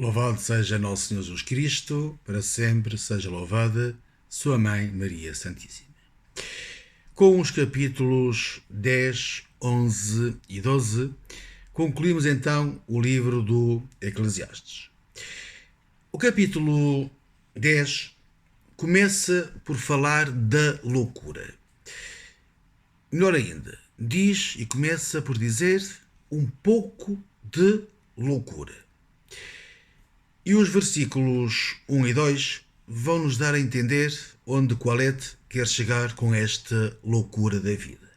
Louvado seja nosso Senhor Jesus Cristo, para sempre seja louvada Sua Mãe Maria Santíssima. Com os capítulos 10, 11 e 12, concluímos então o livro do Eclesiastes. O capítulo 10 começa por falar da loucura. Melhor ainda, diz e começa por dizer um pouco de loucura. E os versículos 1 e 2 vão nos dar a entender onde Colette quer chegar com esta loucura da vida.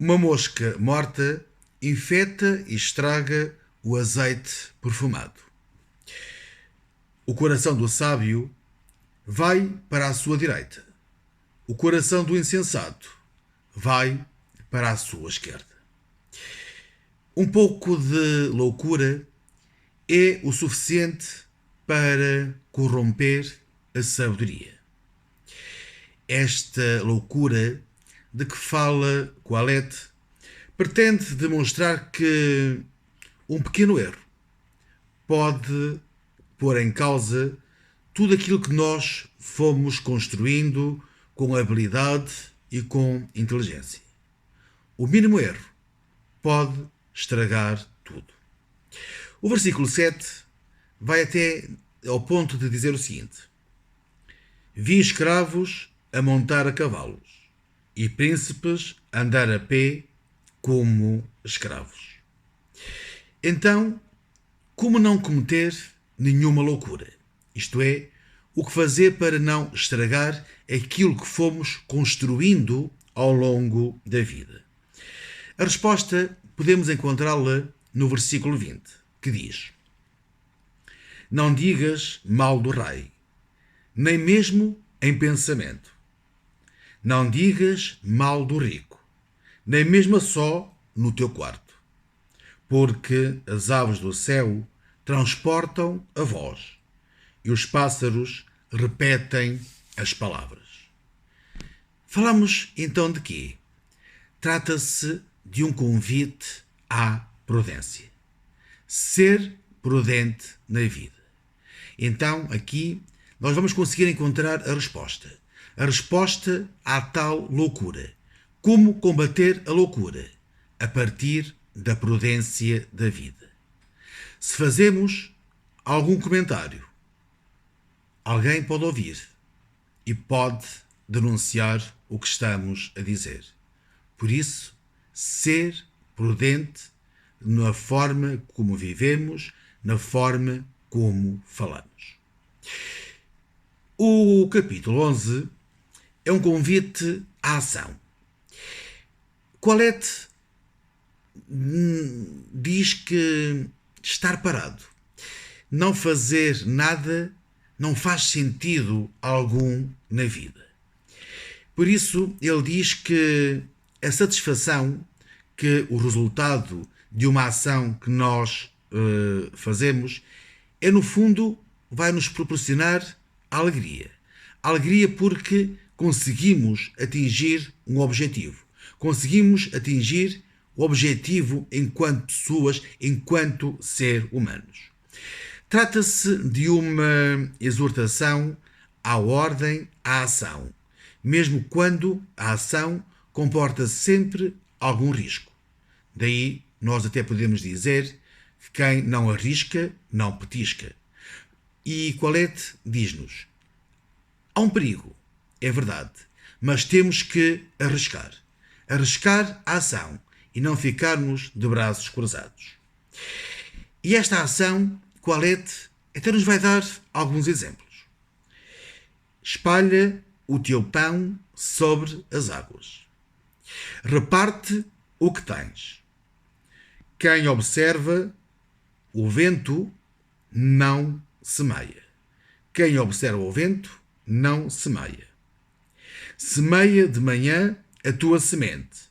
Uma mosca morta infeta e estraga o azeite perfumado. O coração do sábio vai para a sua direita. O coração do insensato vai para a sua esquerda. Um pouco de loucura é o suficiente para corromper a sabedoria. Esta loucura de que fala Colette pretende demonstrar que um pequeno erro pode pôr em causa tudo aquilo que nós fomos construindo com habilidade e com inteligência. O mínimo erro pode estragar tudo. O versículo 7 vai até ao ponto de dizer o seguinte: vi escravos a montar a cavalos e príncipes a andar a pé como escravos. Então, como não cometer nenhuma loucura? Isto é, o que fazer para não estragar aquilo que fomos construindo ao longo da vida? A resposta podemos encontrá-la no versículo 20, que diz: não digas mal do rei, nem mesmo em pensamento. Não digas mal do rico, nem mesmo só no teu quarto. Porque as aves do céu transportam a voz e os pássaros repetem as palavras. Falamos então de quê? Trata-se de um convite à prudência. Ser prudente na vida. Então, aqui, nós vamos conseguir encontrar a resposta. A resposta à tal loucura. Como combater a loucura? A partir da prudência da vida. Se fazemos algum comentário, alguém pode ouvir e pode denunciar o que estamos a dizer. Por isso, ser prudente na forma como vivemos, na forma como falamos. O capítulo 11 é um convite à ação. Colette diz que estar parado, não fazer nada, não faz sentido algum na vida. Por isso, ele diz que a satisfação que o resultado de uma ação que nós fazemos é, no fundo, vai nos proporcionar alegria. Alegria porque conseguimos atingir um objetivo. Conseguimos atingir o objetivo enquanto pessoas, enquanto ser humanos. Trata-se de uma exortação à ordem, à ação, mesmo quando a ação comporta sempre algum risco. Daí nós até podemos dizer que quem não arrisca, não petisca. E Colette diz-nos: há um perigo, é verdade, mas temos que arriscar. Arriscar a ação e não ficarmos de braços cruzados. E esta ação, Colette até nos vai dar alguns exemplos. Espalha o teu pão sobre as águas. Reparte o que tens. Quem observa o vento não semeia. Quem observa o vento não semeia. Semeia de manhã a tua semente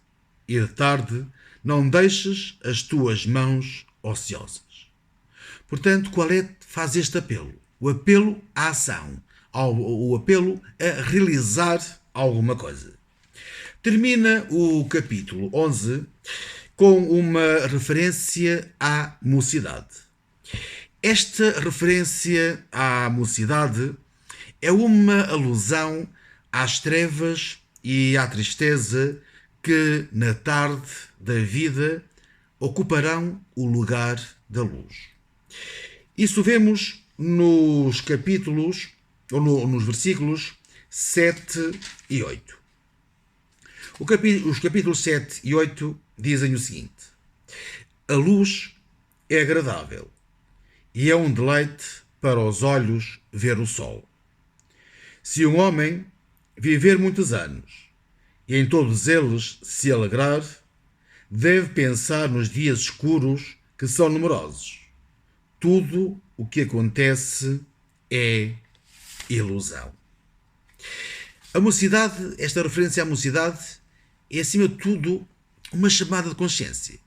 e de tarde não deixes as tuas mãos ociosas. Portanto, Colette faz este apelo. O apelo à ação. O apelo a realizar alguma coisa. Termina o capítulo 11 com uma referência à mocidade. Esta referência à mocidade é uma alusão às trevas e à tristeza que, na tarde da vida, ocuparão o lugar da luz. Isso vemos nos capítulos, ou nos versículos 7 e 8. Os capítulos 7 e 8 dizem o seguinte: a luz é agradável e é um deleite para os olhos ver o sol. Se um homem viver muitos anos e em todos eles se alegrar, deve pensar nos dias escuros que são numerosos. Tudo o que acontece é ilusão. A mocidade, esta referência à mocidade, é acima de tudo uma chamada de consciência.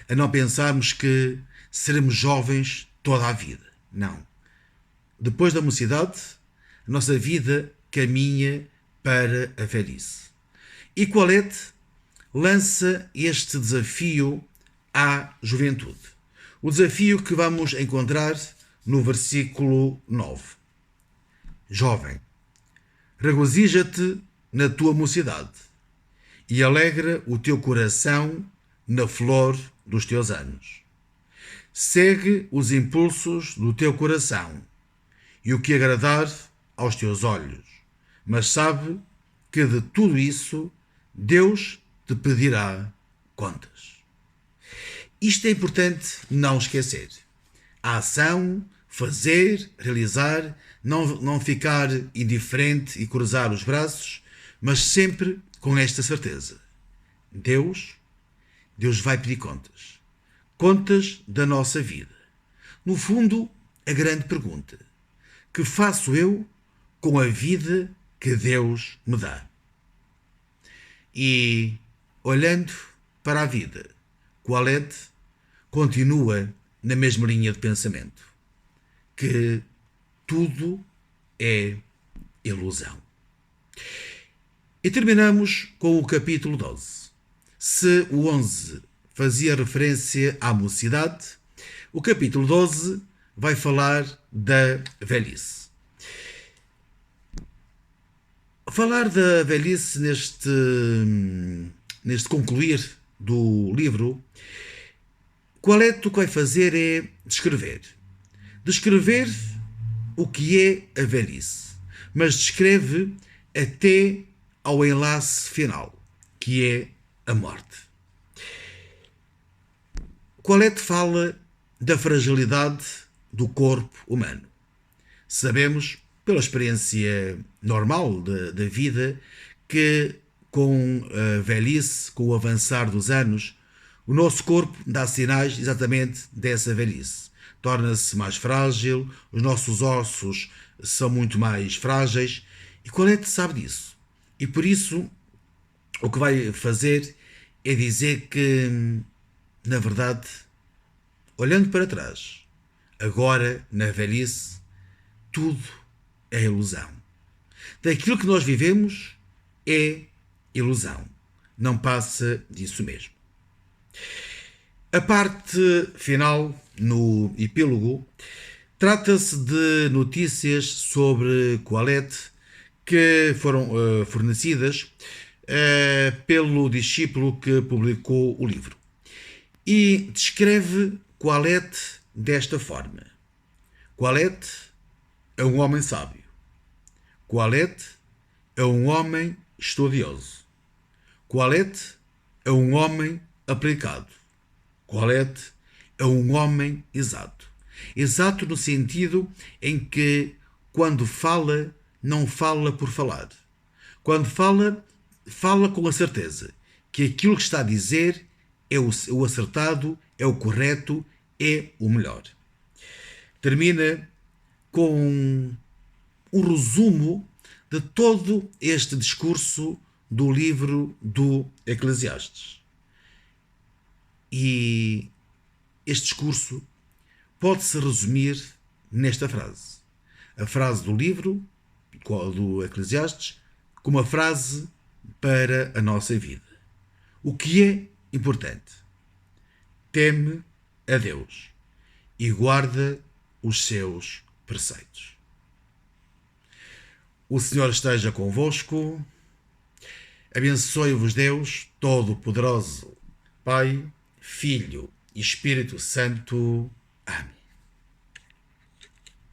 A não pensarmos que seremos jovens toda a vida. Não. Depois da mocidade, a nossa vida caminha para a velhice. E Colette lança este desafio à juventude. O desafio que vamos encontrar no versículo 9. Jovem, regozija-te na tua mocidade e alegra o teu coração na flor dos teus anos. Segue os impulsos do teu coração e o que agradar aos teus olhos, mas sabe que de tudo isso Deus te pedirá contas. Isto é importante não esquecer. A ação, fazer, realizar, não ficar indiferente e cruzar os braços, mas sempre com esta certeza. Deus vai pedir contas. Contas da nossa vida. No fundo, a grande pergunta: que faço eu com a vida que Deus me dá? E, olhando para a vida, Colette continua na mesma linha de pensamento, que tudo é ilusão. E terminamos com o capítulo 12. Se o 11 fazia referência à mocidade, o capítulo 12 vai falar da velhice. Falar da velhice neste concluir do livro, Colette o que vai fazer é descrever. Descrever o que é a velhice, mas descreve até ao enlace final, que é a morte. Colette fala da fragilidade do corpo humano. Sabemos, pela experiência normal da vida, que com a velhice, com o avançar dos anos, o nosso corpo dá sinais exatamente dessa velhice. Torna-se mais frágil, os nossos ossos são muito mais frágeis, e Colette sabe disso. E por isso, o que vai fazer é dizer que, na verdade, olhando para trás, agora, na velhice, tudo é ilusão. Daquilo que nós vivemos é ilusão. Não passa disso mesmo. A parte final, no epílogo, trata-se de notícias sobre Colette que foram fornecidas pelo discípulo que publicou o livro. E descreve Colette desta forma: Colette é um homem sábio. Colette é um homem estudioso. Colette é um homem aplicado. Colette é um homem exato. Exato no sentido em que, quando fala, não fala por falar. Quando fala, fala com a certeza que aquilo que está a dizer é o acertado, é o correto, é o melhor. Termina com um resumo de todo este discurso do livro do Eclesiastes. E este discurso pode-se resumir nesta frase. A frase do livro do Eclesiastes como uma frase para a nossa vida. O que é importante? Teme a Deus e guarda os seus preceitos. O Senhor esteja convosco. Abençoe-vos Deus Todo-Poderoso, Pai, Filho e Espírito Santo. Amém.